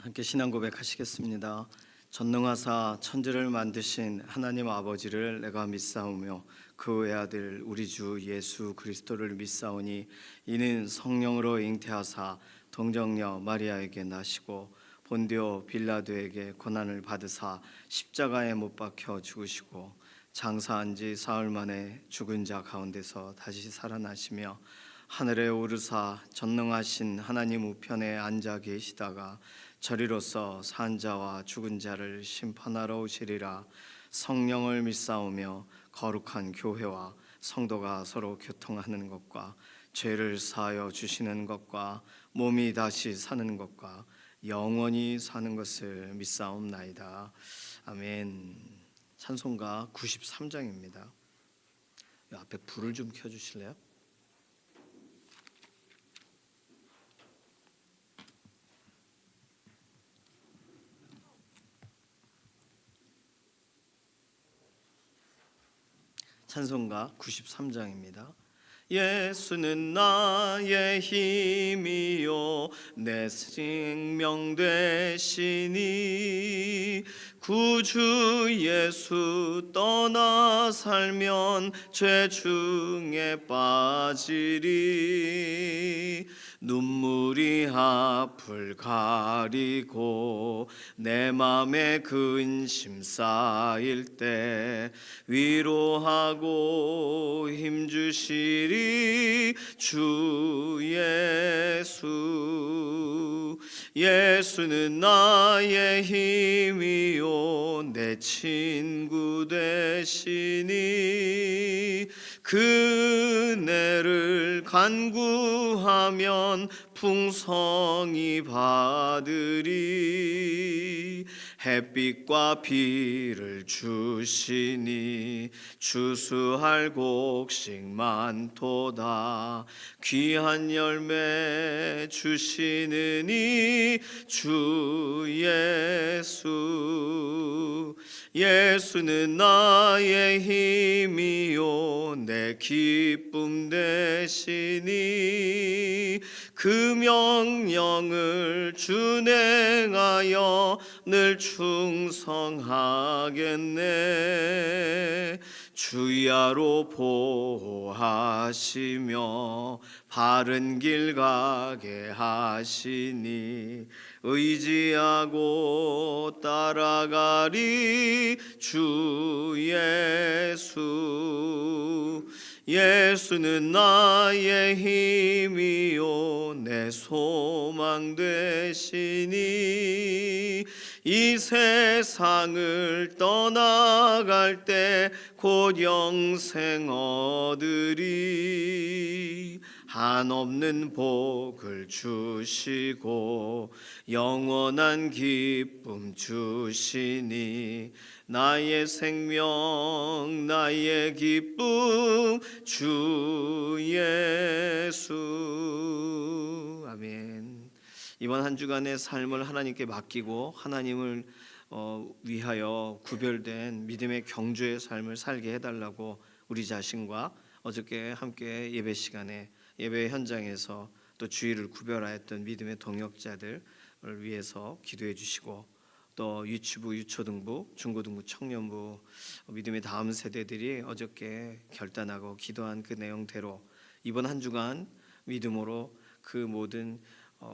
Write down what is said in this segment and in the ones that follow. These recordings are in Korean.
함께 신앙 고백하시겠습니다. 전능하사 천지를 만드신 하나님 아버지를 내가 믿사오며 그 외아들 우리 주 예수 그리스도를 믿사오니 이는 성령으로 잉태하사 동정녀 마리아에게 나시고 본디오 빌라도에게 고난을 받으사 십자가에 못 박혀 죽으시고 장사한 지 사흘 만에 죽은 자 가운데서 다시 살아나시며 하늘에 오르사 전능하신 하나님 우편에 앉아 계시다가 저리로서 산 자와 죽은 자를 심판하러 오시리라. 성령을 믿사오며 거룩한 교회와 성도가 서로 교통하는 것과 죄를 사하여 주시는 것과 몸이 다시 사는 것과 영원히 사는 것을 믿사옵나이다. 아멘. 찬송가 93장입니다. 앞에 불을 좀 켜주실래요? 찬송가 93장입니다. 예수는 나의 힘이요 내 생명 되시니 구주 예수 떠나 살면 죄 중에 빠지리. 눈물이 앞을 가리고 내 맘에 근심 쌓일 때 위로하고 힘주시리 주 예수. 예수는 나의 힘이요 내 친구 되시니 그 은혜를 간구하면 풍성히 받으리. 햇빛과 비를 주시니 추수할 곡식 많도다. 귀한 열매 주시느니 주 예수. 예수는 나의 힘이요 내 기쁨 되시니 그 명령을 준행하여 늘 충성하겠네. 주야로 보호하시며 바른 길 가게 하시니 의지하고 따라가리 주 예수. 예수는 나의 힘이요 내 소망 되시니 이 세상을 떠나갈 때 곧 영생 얻으리. 한없는 복을 주시고 영원한 기쁨 주시니 나의 생명 나의 기쁨 주 예수. 아멘. 이번 한 주간의 삶을 하나님께 맡기고 하나님을 위하여 구별된 믿음의 경주의 삶을 살게 해달라고 우리 자신과 어저께 함께 예배 시간에 예배 현장에서 또 주의를 구별하였던 믿음의 동역자들을 위해서 기도해 주시고 또 유치부, 유초등부, 중고등부, 청년부 믿음의 다음 세대들이 어저께 결단하고 기도한 그 내용대로 이번 한 주간 믿음으로 그 모든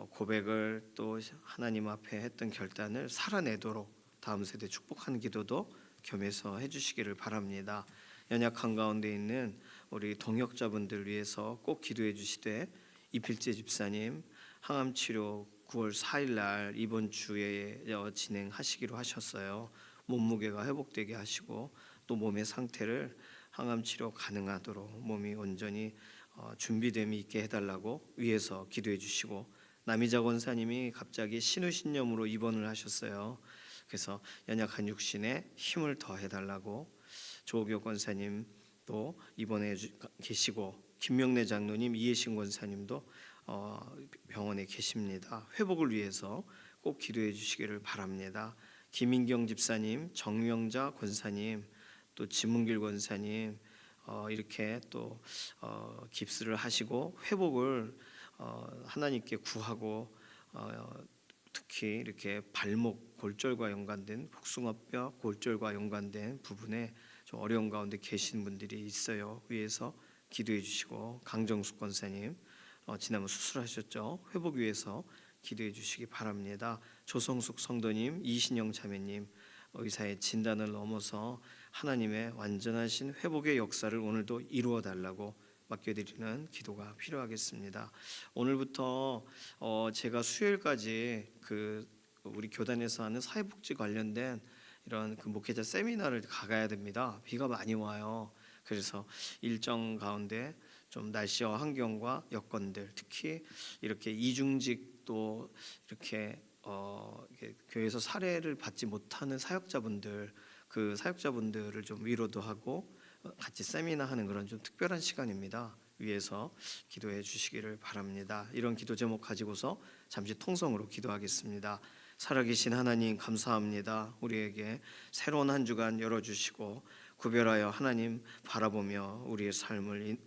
고백을 또 하나님 앞에 했던 결단을 살아내도록 다음 세대 축복하는 기도도 겸해서 해주시기를 바랍니다. 연약한 가운데 있는 우리 동역자분들 위해서 꼭 기도해 주시되 이필재 집사님 항암치료 9월 4일 날 이번 주에 진행하시기로 하셨어요. 몸무게가 회복되게 하시고 또 몸의 상태를 항암치료 가능하도록 몸이 온전히 준비됨이 있게 해달라고 위해서 기도해 주시고 남이자 권사님이 갑자기 신우신염으로 입원을 하셨어요. 그래서 연약한 육신에 힘을 더 해달라고 조옥교 권사님도 입원해 계시고 김명래 장로님, 이해신 권사님도 병원에 계십니다. 회복을 위해서 꼭 기도해 주시기를 바랍니다. 김인경 집사님, 정명자 권사님, 또 지문길 권사님 이렇게 또 깁스를 하시고 회복을 하나님께 구하고 특히 이렇게 발목 골절과 연관된 복숭아뼈 골절과 연관된 부분에 좀 어려운 가운데 계신 분들이 있어요. 위에서 기도해 주시고, 강정숙 권사님 지난번 수술하셨죠? 회복 위해서 기도해 주시기 바랍니다. 조성숙 성도님, 이신영 자매님, 의사의 진단을 넘어서 하나님의 완전하신 회복의 역사를 오늘도 이루어 달라고 맡겨드리는 기도가 필요하겠습니다. 오늘부터 제가 수요일까지 우리 교단에서 하는 사회복지 관련된 이런 목회자 세미나를 가야 됩니다. 비가 많이 와요. 그래서 일정 가운데 좀 날씨와 환경과 여건들, 특히 이렇게 이중직도 이렇게 교회에서 사례를 받지 못하는 사역자분들, 그 사역자분들을 좀 위로도 하고 같이 세미나 하는 그런 좀 특별한 시간입니다. 위에서 기도해 주시기를 바랍니다. 이런 기도 제목 가지고서 잠시 통성으로 기도하겠습니다. 살아계신 하나님 감사합니다. 우리에게 새로운 한 주간 열어주시고 구별하여 하나님 바라보며 우리의 삶을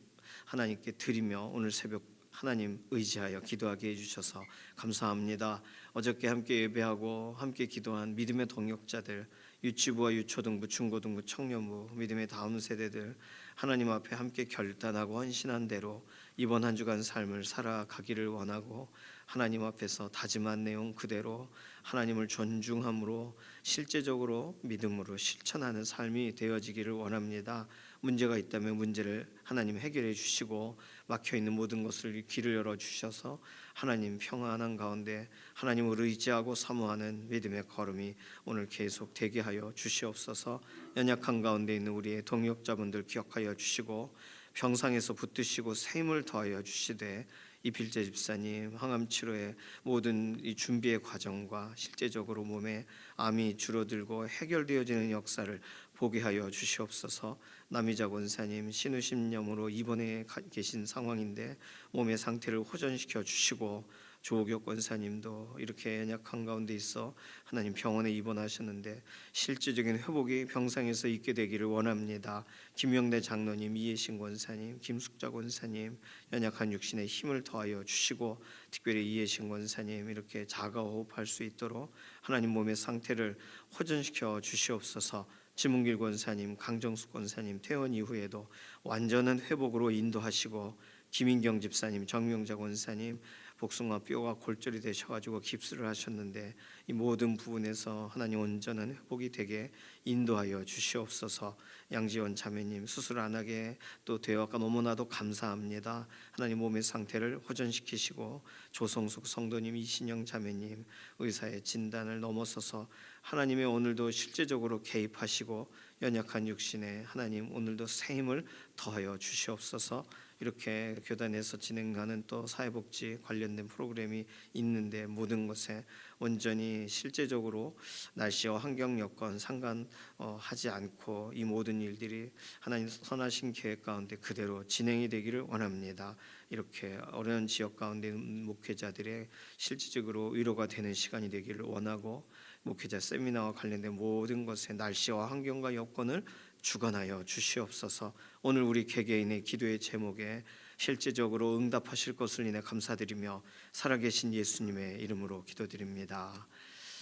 하나님께 드리며 오늘 새벽 하나님 의지하여 기도하게 해주셔서 감사합니다. 어저께 함께 예배하고 함께 기도한 믿음의 동역자들, 유치부와 유초등부, 중고등부, 청년부, 믿음의 다음 세대들 하나님 앞에 함께 결단하고 헌신한 대로 이번 한 주간 삶을 살아가기를 원하고, 하나님 앞에서 다짐한 내용 그대로 하나님을 존중함으로 실제적으로 믿음으로 실천하는 삶이 되어지기를 원합니다. 문제가 있다면 문제를 하나님 해결해 주시고, 막혀있는 모든 것을 길을 열어주셔서 하나님 평안한 가운데 하나님을 의지하고 사모하는 믿음의 걸음이 오늘 계속 되게 하여 주시옵소서. 연약한 가운데 있는 우리의 동역자분들 기억하여 주시고, 병상에서 붙드시고 새 힘을 더하여 주시되, 이필재 집사님 항암 치료의 모든 이 준비의 과정과 실제적으로 몸에 암이 줄어들고 해결되어지는 역사를 보게 하여 주시옵소서. 남이자 권사님 신우심염으로 입원해 계신 상황인데 몸의 상태를 호전시켜 주시고, 조옥혁 권사님도 이렇게 연약한 가운데 있어 하나님 병원에 입원하셨는데 실질적인 회복이 병상에서 있게 되기를 원합니다. 김영대 장로님, 이해신 권사님, 김숙자 권사님 연약한 육신에 힘을 더하여 주시고, 특별히 이해신 권사님 이렇게 자가호흡할 수 있도록 하나님 몸의 상태를 호전시켜 주시옵소서. 지문길 권사님, 강정숙 권사님 퇴원 이후에도 완전한 회복으로 인도하시고, 김인경 집사님, 정명자 권사님 복숭아 뼈가 골절이 되셔가지고 깁스를 하셨는데 이 모든 부분에서 하나님 온전한 회복이 되게 인도하여 주시옵소서. 양지원 자매님 수술 안 하게 또 되어가 너무나도 감사합니다. 하나님 몸의 상태를 호전시키시고, 조성숙 성도님, 이신영 자매님 의사의 진단을 넘어서서 하나님의 오늘도 실제적으로 개입하시고 연약한 육신에 하나님 오늘도 새 힘을 더하여 주시옵소서. 이렇게 교단에서 진행하는 또 사회복지 관련된 프로그램이 있는데 모든 것에 온전히 실제적으로 날씨와 환경 여건 상관하지 않고 이 모든 일들이 하나님 선하신 계획 가운데 그대로 진행이 되기를 원합니다. 이렇게 어려운 지역 가운데 있는 목회자들의 실질적으로 위로가 되는 시간이 되기를 원하고, 목회자 세미나와 관련된 모든 것에 날씨와 환경과 여건을 주관하여 주시옵소서. 오늘 우리 개개인의 기도의 제목에 실제적으로 응답하실 것을 인해 감사드리며 살아계신 예수님의 이름으로 기도드립니다.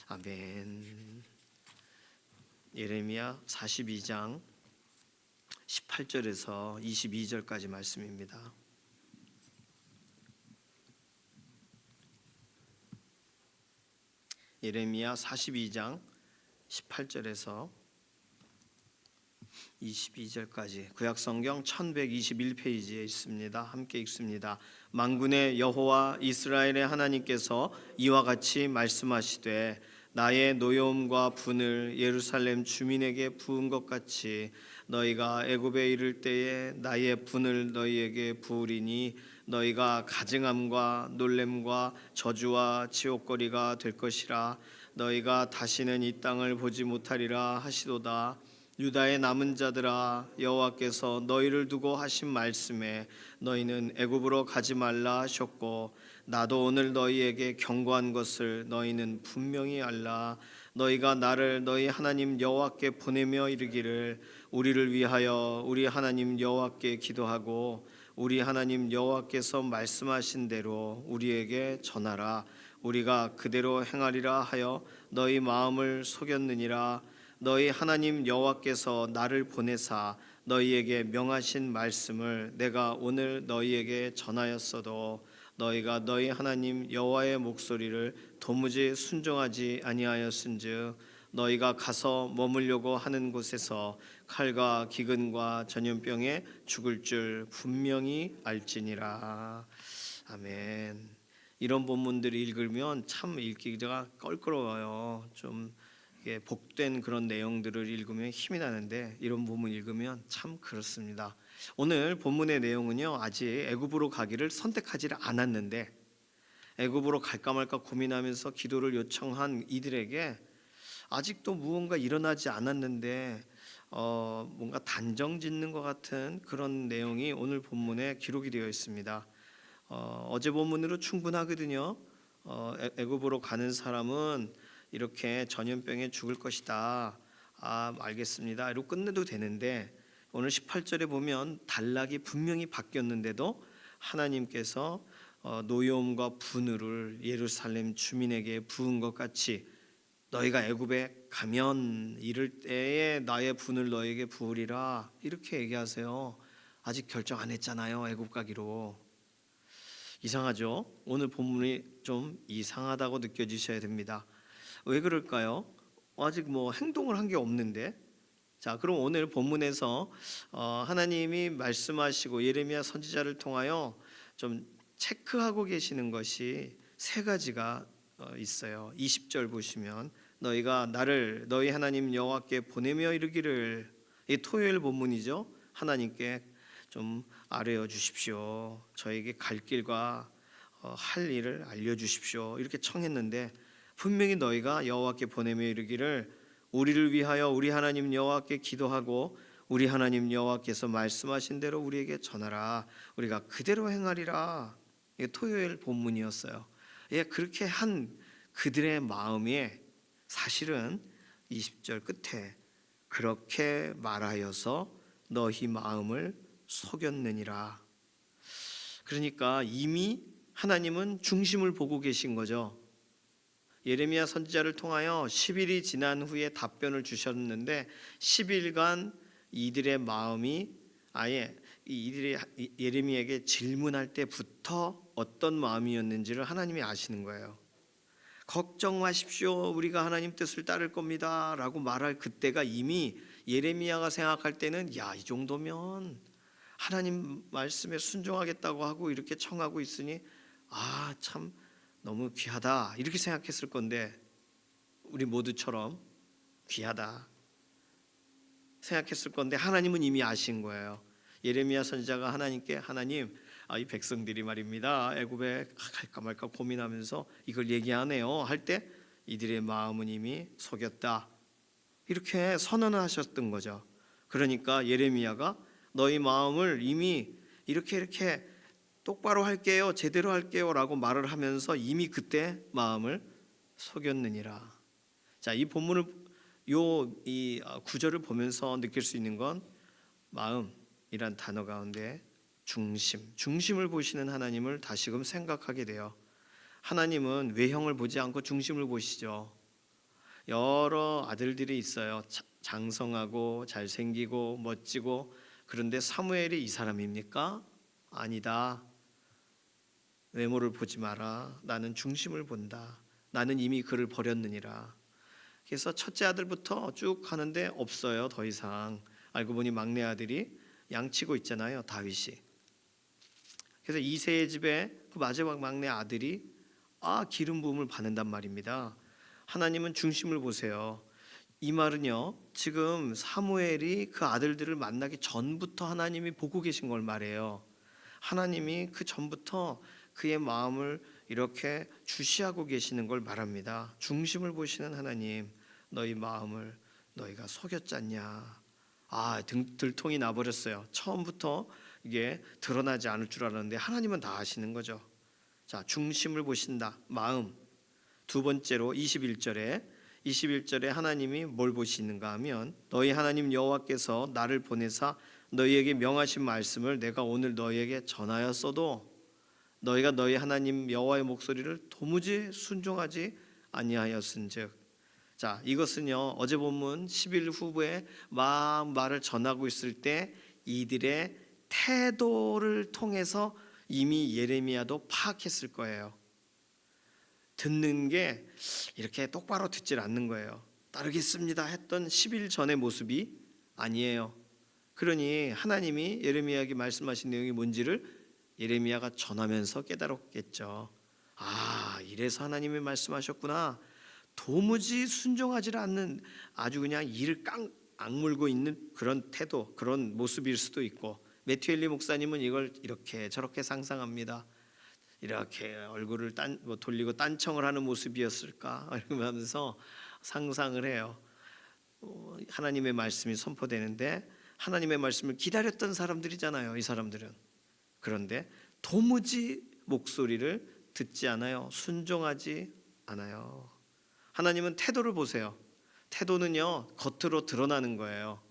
아멘. 예레미야 42장 18절에서 22절까지 말씀입니다. 예레미야 42장 18절에서 22절까지 구약성경 1121페이지에 있습니다. 함께 읽습니다. 만군의 여호와 이스라엘의 하나님께서 이와 같이 말씀하시되, 나의 노여움과 분을 예루살렘 주민에게 부은 것 같이 너희가 애굽에 이를 때에 나의 분을 너희에게 부으리니 너희가 가증함과 놀램과 저주와 지옥거리가 될 것이라. 너희가 다시는 이 땅을 보지 못하리라 하시도다. 유다의 남은 자들아, 여호와께서 너희를 두고 하신 말씀에 너희는 애굽으로 가지 말라 하셨고, 나도 오늘 너희에게 경고한 것을 너희는 분명히 알라. 너희가 나를 너희 하나님 여호와께 보내며 이르기를, 우리를 위하여 우리 하나님 여호와께 기도하고 우리 하나님 여호와께서 말씀하신 대로 우리에게 전하라. 우리가 그대로 행하리라 하여 너희 마음을 속였느니라. 너희 하나님 여호와께서 나를 보내사 너희에게 명하신 말씀을 내가 오늘 너희에게 전하였어도 너희가 너희 하나님 여호와의 목소리를 도무지 순종하지 아니하였은즉 너희가 가서 머물려고 하는 곳에서 칼과 기근과 전염병에 죽을 줄 분명히 알지니라. 아멘. 이런 본문들을 읽으면 참 읽기가 껄끄러워요. 좀 복된 그런 내용들을 읽으면 힘이 나는데 이런 본문 읽으면 참 그렇습니다. 오늘 본문의 내용은요, 아직 애굽으로 가기를 선택하지 않았는데 애굽으로 갈까 말까 고민하면서 기도를 요청한 이들에게 아직도 무언가 일어나지 않았는데 뭔가 단정 짓는 것 같은 그런 내용이 오늘 본문에 기록이 되어 있습니다. 어제 본문으로 충분하거든요. 애굽으로 가는 사람은 이렇게 전염병에 죽을 것이다. 알겠습니다. 이러고 끝내도 되는데 오늘 18절에 보면 단락이 분명히 바뀌었는데도 하나님께서 노여움과 분노를 예루살렘 주민에게 부은 것 같이 너희가 애굽에 가면 이럴 때에 나의 분을 너에게 부으리라 이렇게 얘기하세요. 아직 결정 안 했잖아요. 애굽 가기로. 이상하죠? 오늘 본문이 좀 이상하다고 느껴지셔야 됩니다. 왜 그럴까요? 아직 행동을 한 게 없는데. 자, 그럼 오늘 본문에서 하나님이 말씀하시고 예레미야 선지자를 통하여 좀 체크하고 계시는 것이 세 가지가 있어요. 20절 보시면 너희가 나를 너희 하나님 여호와께 보내며 이르기를, 이 토요일 본문이죠. 하나님께 좀 아뢰어 주십시오. 저에게 갈 길과 할 일을 알려주십시오. 이렇게 청했는데 분명히 너희가 여호와께 보내며 이르기를 우리를 위하여 우리 하나님 여호와께 기도하고 우리 하나님 여호와께서 말씀하신 대로 우리에게 전하라. 우리가 그대로 행하리라. 이게 토요일 본문이었어요. 그렇게 한 그들의 마음에 사실은 20절 끝에 그렇게 말하여서 너희 마음을 속였느니라. 그러니까 이미 하나님은 중심을 보고 계신 거죠. 예레미야 선지자를 통하여 10일이 지난 후에 답변을 주셨는데 10일간 이들의 마음이 아예 이들이 예레미야에게 질문할 때부터 어떤 마음이었는지를 하나님이 아시는 거예요. 걱정 마십시오. 우리가 하나님 뜻을 따를 겁니다. 라고 말할 그때가 이미 예레미야가 생각할 때는 이 정도면 하나님 말씀에 순종하겠다고 하고 이렇게 청하고 있으니 참 너무 귀하다 이렇게 생각했을 건데 우리 모두처럼 귀하다 생각했을 건데 하나님은 이미 아신 거예요. 예레미야 선지자가 하나님께 하나님 이 백성들이 말입니다 애굽에 갈까 말까 고민하면서 이걸 얘기하네요 할 때 이들의 마음은 이미 속였다 이렇게 선언하셨던 거죠. 그러니까 예레미야가 너희 마음을 이미 이렇게 똑바로 할게요 제대로 할게요 라고 말을 하면서 이미 그때 마음을 속였느니라. 자, 이 본문을 이 구절을 보면서 느낄 수 있는 건 마음이란 단어 가운데 중심을 보시는 하나님을 다시금 생각하게 돼요. 하나님은 외형을 보지 않고 중심을 보시죠. 여러 아들들이 있어요. 장성하고 잘생기고 멋지고 그런데 사무엘이 이 사람입니까? 아니다. 외모를 보지 마라. 나는 중심을 본다. 나는 이미 그를 버렸느니라. 그래서 첫째 아들부터 쭉 가는데 없어요. 더 이상. 알고 보니 막내 아들이 양치고 있잖아요. 다윗이. 그래서 이새의 집에 그 마지막 막내 아들이 기름 부음을 받는단 말입니다. 하나님은 중심을 보세요. 이 말은요, 지금 사무엘이 그 아들들을 만나기 전부터 하나님이 보고 계신 걸 말해요. 하나님이 그 전부터 그의 마음을 이렇게 주시하고 계시는 걸 말합니다. 중심을 보시는 하나님, 너희 마음을 너희가 속였잖냐. 들통이 나버렸어요. 처음부터 이게 드러나지 않을 줄 알았는데 하나님은 다 아시는 거죠. 자, 중심을 보신다. 마음. 두 번째로 21절에 하나님이 뭘 보시는가 하면 너희 하나님 여호와께서 나를 보내사 너희에게 명하신 말씀을 내가 오늘 너희에게 전하였어도 너희가 너희 하나님 여호와의 목소리를 도무지 순종하지 아니하였은즉. 자, 이것은요 어제 본문 10일 후에 막 말을 전하고 있을 때 이들의 태도를 통해서 이미 예레미야도 파악했을 거예요. 듣는 게 이렇게 똑바로 듣질 않는 거예요. 따르겠습니다 했던 10일 전의 모습이 아니에요. 그러니 하나님이 예레미야에게 말씀하신 내용이 뭔지를 예레미야가 전하면서 깨달았겠죠. 아, 이래서 하나님이 말씀하셨구나. 도무지 순종하지 않는 아주 그냥 이를 깡 악물고 있는 그런 태도, 그런 모습일 수도 있고, 매튜엘리 목사님은 이걸 이렇게 저렇게 상상합니다. 이렇게 얼굴을 돌리고 딴청을 하는 모습이었을까 이러면서 상상을 해요. 하나님의 말씀이 선포되는데 하나님의 말씀을 기다렸던 사람들이잖아요, 이 사람들은. 그런데 도무지 목소리를 듣지 않아요. 순종하지 않아요. 하나님은 태도를 보세요. 태도는요 겉으로 드러나는 거예요.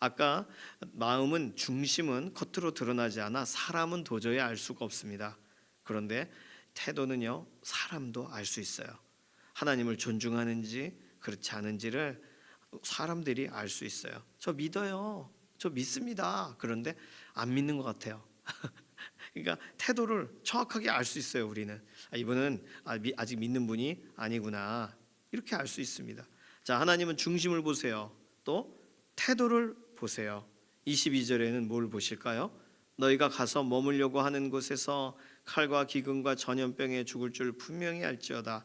아까 마음은, 중심은 겉으로 드러나지 않아 사람은 도저히 알 수가 없습니다. 그런데 태도는요 사람도 알 수 있어요. 하나님을 존중하는지 그렇지 않은지를 사람들이 알 수 있어요. 저 믿어요, 저 믿습니다. 그런데 안 믿는 것 같아요. 그러니까 태도를 정확하게 알 수 있어요. 우리는 이분은 아직 믿는 분이 아니구나, 이렇게 알 수 있습니다. 자, 하나님은 중심을 보세요. 또 태도를 보세요. 22절에는 뭘 보실까요? 너희가 가서 머물려고 하는 곳에서 칼과 기근과 전염병에 죽을 줄 분명히 알지어다.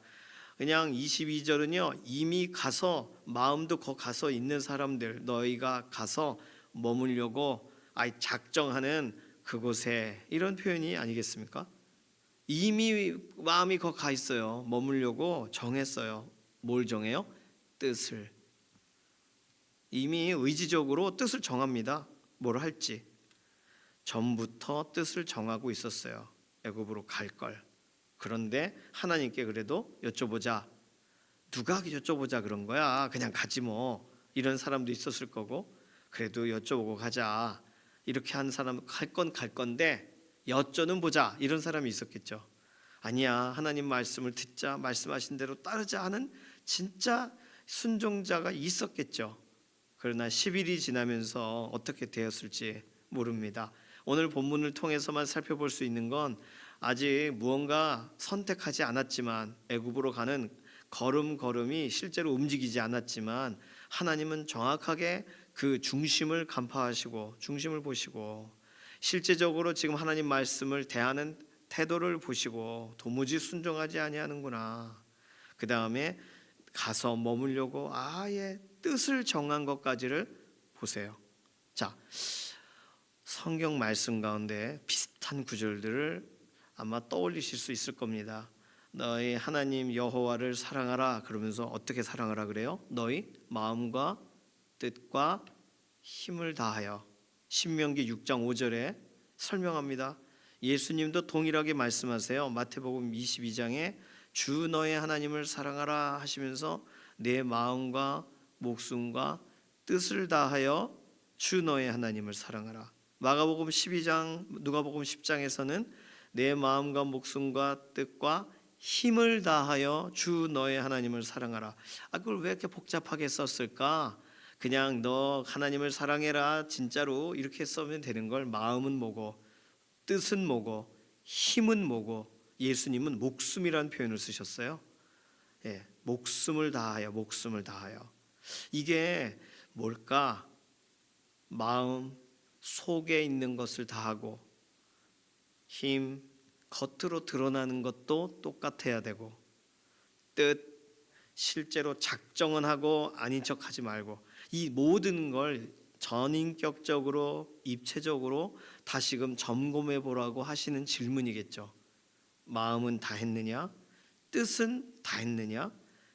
그냥 22절은요 이미 가서, 마음도 가서 있는 사람들, 너희가 가서 머물려고 작정하는 그곳에, 이런 표현이 아니겠습니까? 이미 마음이 가 있어요. 머물려고 정했어요. 뭘 정해요? 뜻을. 이미 의지적으로 뜻을 정합니다. 뭘 할지 전부터 뜻을 정하고 있었어요. 애굽으로 갈 걸. 그런데 하나님께 그래도 여쭤보자. 누가 여쭤보자 그런 거야? 그냥 가지 뭐. 이런 사람도 있었을 거고, 그래도 여쭤보고 가자. 이렇게 한 사람, 갈 건 갈 건데 여쭤는 보자, 이런 사람이 있었겠죠. 아니야, 하나님 말씀을 듣자, 말씀하신 대로 따르자 하는 진짜 순종자가 있었겠죠. 그러나 10일이 지나면서 어떻게 되었을지 모릅니다. 오늘 본문을 통해서만 살펴볼 수 있는 건 아직 무언가 선택하지 않았지만, 애굽으로 가는 걸음걸음이 실제로 움직이지 않았지만 하나님은 정확하게 그 중심을 간파하시고 중심을 보시고, 실제적으로 지금 하나님 말씀을 대하는 태도를 보시고 도무지 순종하지 아니하는구나. 그 다음에 가서 머물려고 아예 뜻을 정한 것까지를 보세요. 자, 성경 말씀 가운데 비슷한 구절들을 아마 떠올리실 수 있을 겁니다. 너희 하나님 여호와를 사랑하라. 그러면서 어떻게 사랑하라 그래요? 너희 마음과 뜻과 힘을 다하여. 신명기 6장 5절에 설명합니다. 예수님도 동일하게 말씀하세요. 마태복음 22장에 주 너의 하나님을 사랑하라 하시면서 내 마음과 목숨과 뜻을 다하여 주 너의 하나님을 사랑하라. 마가복음 12장, 누가복음 10장에서는 내 마음과 목숨과 뜻과 힘을 다하여 주 너의 하나님을 사랑하라. 그걸 왜 이렇게 복잡하게 썼을까? 그냥 너 하나님을 사랑해라 진짜로 이렇게 써면 되는 걸, 마음은 뭐고 뜻은 뭐고 힘은 뭐고, 예수님은 목숨이라는 표현을 쓰셨어요. 예, 목숨을 다하여, 목숨을 다하여. 이게 뭘까? 마음 속에 있는 것을 다하고, 힘 겉으로 드러나는 것도 똑같아야 되고, 뜻 실제로 작정은 하고 아닌 척하지 말고, 이 모든 걸 전인격적으로 입체적으로 다시금 점검해 보라고 하시는 질문이겠죠. 마음은 다 했느냐? 뜻은 다 했느냐?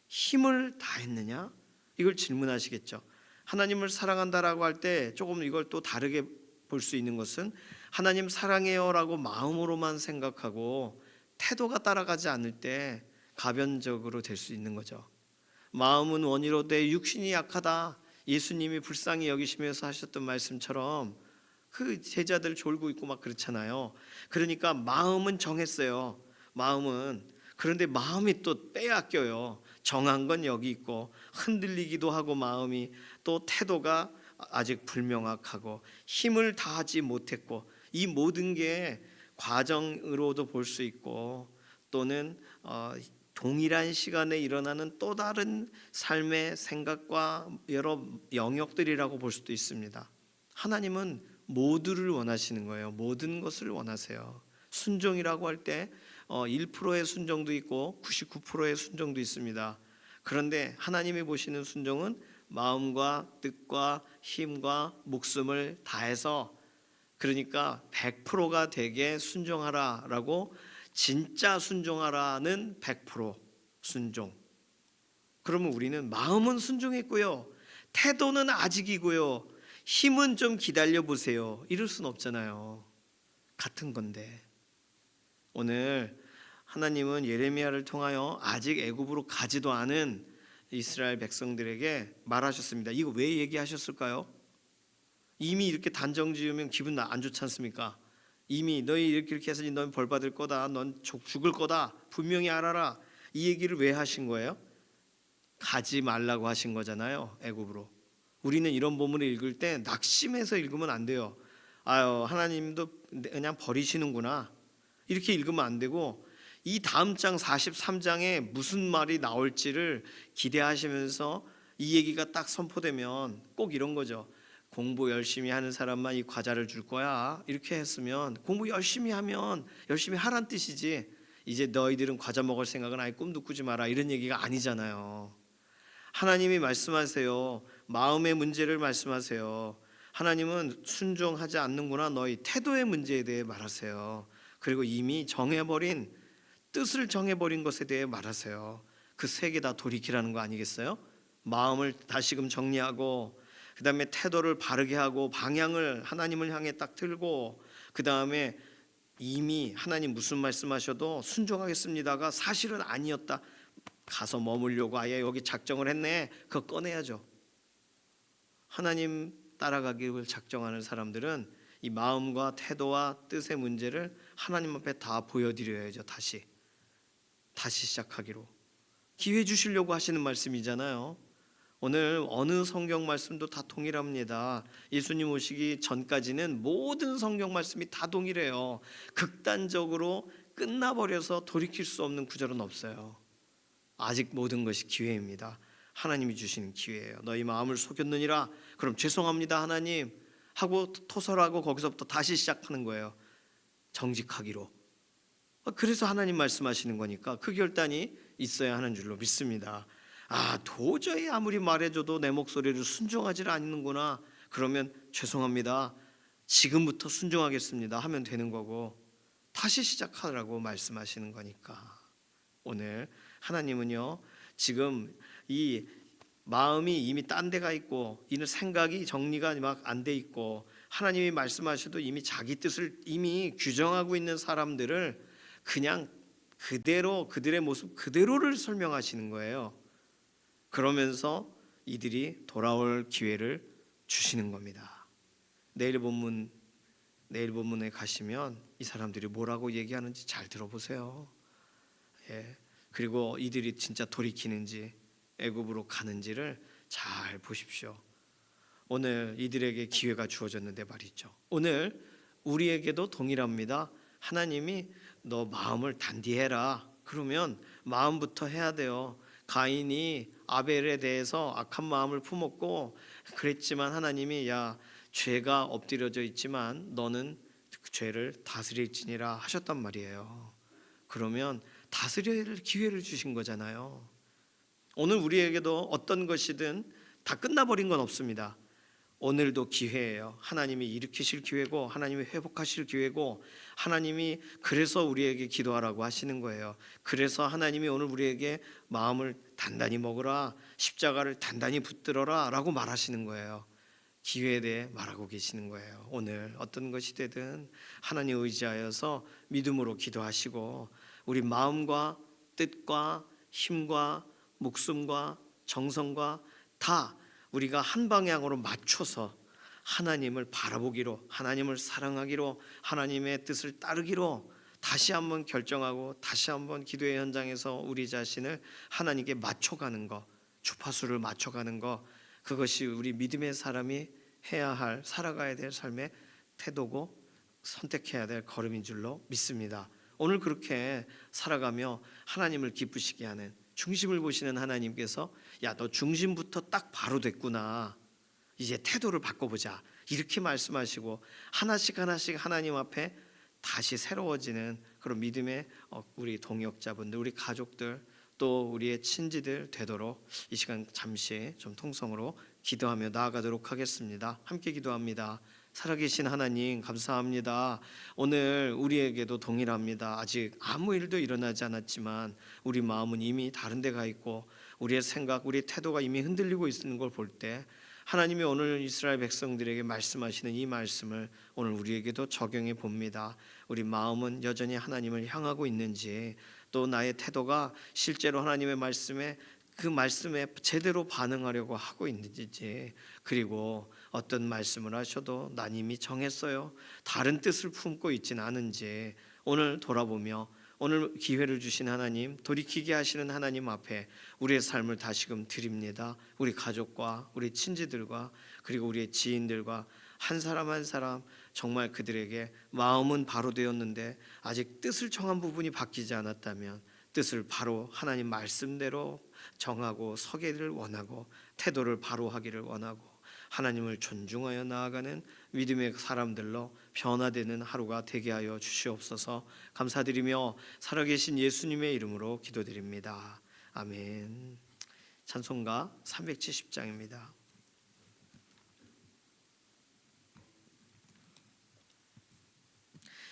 힘을 다 했느냐? 이걸 질문하시겠죠. 하나님을 사랑한다라고 할 때 조금 이걸 또 다르게 볼 수 있는 것은, 하나님 사랑해요라고 마음으로만 생각하고 태도가 따라가지 않을 때 가변적으로 될 수 있는 거죠. 마음은 원이로 내 육신이 약하다. 예수님이 불쌍히 여기시면서 하셨던 말씀처럼 그 제자들 졸고 있고 막 그렇잖아요. 그러니까 마음은 정했어요. 마음은. 그런데 마음이 또 빼앗겨요. 정한 건 여기 있고 흔들리기도 하고 마음이 또 태도가 아직 불명확하고 힘을 다하지 못했고 이 모든 게 과정으로도 볼 수 있고 또는 동일한 시간에 일어나는 또 다른 삶의 생각과 여러 영역들이라고 볼 수도 있습니다. 하나님은 모두를 원하시는 거예요. 모든 것을 원하세요. 순종이라고 할 때 1%의 순종도 있고 99%의 순종도 있습니다. 그런데 하나님이 보시는 순종은 마음과 뜻과 힘과 목숨을 다해서, 그러니까 100%가 되게 순종하라라고, 진짜 순종하라는 100% 순종. 그러면 우리는 마음은 순종했고요, 태도는 아직이고요, 힘은 좀 기다려 보세요, 이럴 순 없잖아요. 같은 건데 오늘 하나님은 예레미야를 통하여 아직 애굽으로 가지도 않은 이스라엘 백성들에게 말하셨습니다. 이거 왜 얘기하셨을까요? 이미 이렇게 단정 지으면 기분 안 좋지 않습니까? 이미 너희 이렇게 해서 넌 벌 받을 거다, 넌 죽을 거다, 분명히 알아라. 이 얘기를 왜 하신 거예요? 가지 말라고 하신 거잖아요, 애굽으로. 우리는 이런 본문을 읽을 때 낙심해서 읽으면 안 돼요. 아유, 하나님도 그냥 버리시는구나, 이렇게 읽으면 안 되고, 이 다음 장 43장에 무슨 말이 나올지를 기대하시면서 이 얘기가 딱 선포되면 꼭 이런 거죠. 공부 열심히 하는 사람만 이 과자를 줄 거야, 이렇게 했으면 공부 열심히 하면 열심히 하란 뜻이지, 이제 너희들은 과자 먹을 생각은 아예 꿈도 꾸지 마라, 이런 얘기가 아니잖아요. 하나님이 말씀하세요. 마음의 문제를 말씀하세요. 하나님은 순종하지 않는구나, 너희 태도의 문제에 대해 말하세요. 그리고 이미 정해버린, 뜻을 정해버린 것에 대해 말하세요. 그 세 개 다 돌이키라는 거 아니겠어요? 마음을 다시금 정리하고, 그 다음에 태도를 바르게 하고, 방향을 하나님을 향해 딱 들고, 그 다음에 이미 하나님 무슨 말씀하셔도 순종하겠습니다가 사실은 아니었다, 가서 머물려고 아예 여기 작정을 했네, 그거 꺼내야죠. 하나님 따라가기를 작정하는 사람들은 이 마음과 태도와 뜻의 문제를 하나님 앞에 다 보여드려야죠. 다시 시작하기로 기회 주시려고 하시는 말씀이잖아요. 오늘 어느 성경 말씀도 다 동일합니다. 예수님 오시기 전까지는 모든 성경 말씀이 다 동일해요. 극단적으로 끝나버려서 돌이킬 수 없는 구절은 없어요. 아직 모든 것이 기회입니다. 하나님이 주시는 기회예요. 너희 마음을 속였느니라, 그럼 죄송합니다 하나님 하고 토설하고 거기서부터 다시 시작하는 거예요. 정직하기로. 그래서 하나님 말씀하시는 거니까 그 결단이 있어야 하는 줄로 믿습니다. 도저히 아무리 말해줘도 내 목소리를 순종하지 않는구나, 그러면 죄송합니다, 지금부터 순종하겠습니다 하면 되는 거고, 다시 시작하라고 말씀하시는 거니까. 오늘 하나님은요, 지금 이 마음이 이미 딴 데가 있고, 이는 생각이 정리가 막 안 돼 있고, 하나님이 말씀하셔도 이미 자기 뜻을 이미 규정하고 있는 사람들을 그냥 그대로, 그들의 모습 그대로를 설명하시는 거예요. 그러면서 이들이 돌아올 기회를 주시는 겁니다. 내일 본문에 가시면 이 사람들이 뭐라고 얘기하는지 잘 들어보세요. 그리고 이들이 진짜 돌이키는지 애굽으로 가는지를 잘 보십시오. 오늘 이들에게 기회가 주어졌는데 말이죠. 오늘 우리에게도 동일합니다. 하나님이 너 마음을 단디해라, 그러면 마음부터 해야 돼요. 가인이 아벨에 대해서 악한 마음을 품었고 그랬지만 하나님이 야, 죄가 엎드려져 있지만 너는 그 죄를 다스릴지니라 하셨단 말이에요. 그러면 다스릴 기회를 주신 거잖아요. 오늘 우리에게도 어떤 것이든 다 끝나버린 건 없습니다. 오늘도 기회예요. 하나님이 일으키실 기회고, 하나님이 회복하실 기회고, 하나님이 그래서 우리에게 기도하라고 하시는 거예요. 그래서 하나님이 오늘 우리에게 마음을 단단히 먹으라, 십자가를 단단히 붙들어라 라고 말하시는 거예요. 기회에 대해 말하고 계시는 거예요. 오늘 어떤 것이 되든 하나님 의지하여서 믿음으로 기도하시고, 우리 마음과 뜻과 힘과 목숨과 정성과 다 우리가 한 방향으로 맞춰서 하나님을 바라보기로, 하나님을 사랑하기로, 하나님의 뜻을 따르기로 다시 한번 결정하고 다시 한번 기도의 현장에서 우리 자신을 하나님께 맞춰가는 것, 주파수를 맞춰가는 것, 그것이 우리 믿음의 사람이 해야 할, 살아가야 될 삶의 태도고 선택해야 될 걸음인 줄로 믿습니다. 오늘 그렇게 살아가며 하나님을 기쁘시게 하는, 중심을 보시는 하나님께서 야, 너 중심부터 딱 바로 됐구나, 이제 태도를 바꿔보자, 이렇게 말씀하시고 하나씩 하나씩 하나님 앞에 다시 새로워지는 그런 믿음의 우리 동역자분들, 우리 가족들, 또 우리의 친지들 되도록 이 시간 잠시 좀 통성으로 기도하며 나아가도록 하겠습니다. 함께 기도합니다. 살아계신 하나님, 감사합니다. 오늘 우리에게도 동일합니다. 아직 아무 일도 일어나지 않았지만 우리 마음은 이미 다른 데 가 있고 우리의 생각, 우리의 태도가 이미 흔들리고 있는 걸 볼 때 하나님이 오늘 이스라엘 백성들에게 말씀하시는 이 말씀을 오늘 우리에게도 적용해 봅니다. 우리 마음은 여전히 하나님을 향하고 있는지, 또 나의 태도가 실제로 하나님의 말씀에, 그 말씀에 제대로 반응하려고 하고 있는지, 그리고 어떤 말씀을 하셔도 난 이미 정했어요, 다른 뜻을 품고 있지는 않은지 오늘 돌아보며 오늘 기회를 주신 하나님, 돌이키게 하시는 하나님 앞에 우리의 삶을 다시금 드립니다. 우리 가족과 우리 친지들과 그리고 우리의 지인들과 한 사람 한 사람 정말 그들에게 마음은 바로 되었는데 아직 뜻을 정한 부분이 바뀌지 않았다면 뜻을 바로 하나님 말씀대로 정하고 서기를 원하고 태도를 바로 하기를 원하고 하나님을 존중하여 나아가는 믿음의 사람들로 변화되는 하루가 되게 하여 주시옵소서. 감사드리며 살아계신 예수님의 이름으로 기도드립니다. 아멘. 찬송가 370장입니다.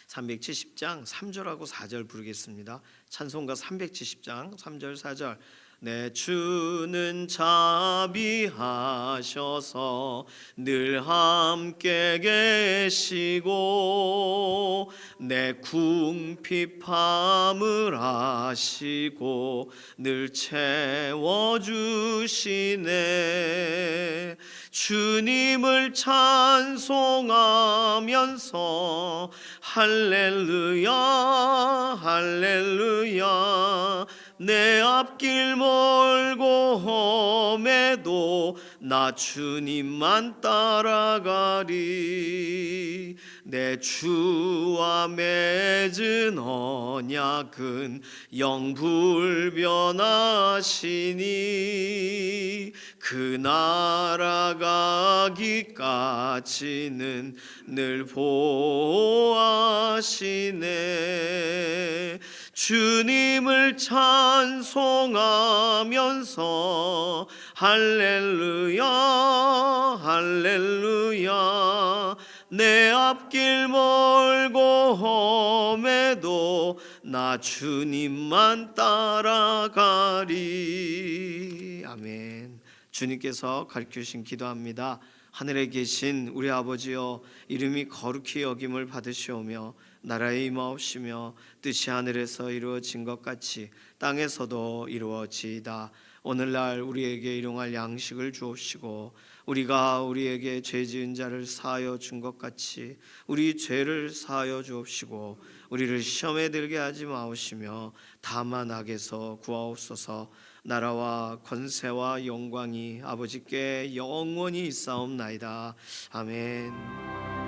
370장 3절하고 4절 부르겠습니다. 찬송가 370장 3절 4절. 내 주는 자비하셔서 늘 함께 계시고 내 궁핍함을 아시고 늘 채워주시네. 주님을 찬송하면서 할렐루야 할렐루야. 내 앞길 멀고 험해도 나 주님만 따라가리. 내 주와 맺은 언약은 영불변하시니 그 나라 가기까지는 늘 보호하시네. 주님을 찬송하면서 할렐루야 할렐루야. 내 앞길 멀고 험해도 나 주님만 따라가리. 아멘. 주님께서 가르쳐주신 기도합니다. 하늘에 계신 우리 아버지여, 이름이 거룩히 여김을 받으시오며 나라에 임하옵시며 뜻이 하늘에서 이루어진 것 같이 땅에서도 이루어지이다. 오늘날 우리에게 일용할 양식을 주옵시고 우리가 우리에게 죄 지은 자를 사하여 준 것 같이 우리 죄를 사하여 주옵시고 우리를 시험에 들게 하지 마옵시며 다만 악에서 구하옵소서. 나라와 권세와 영광이 아버지께 영원히 있사옵나이다. 아멘.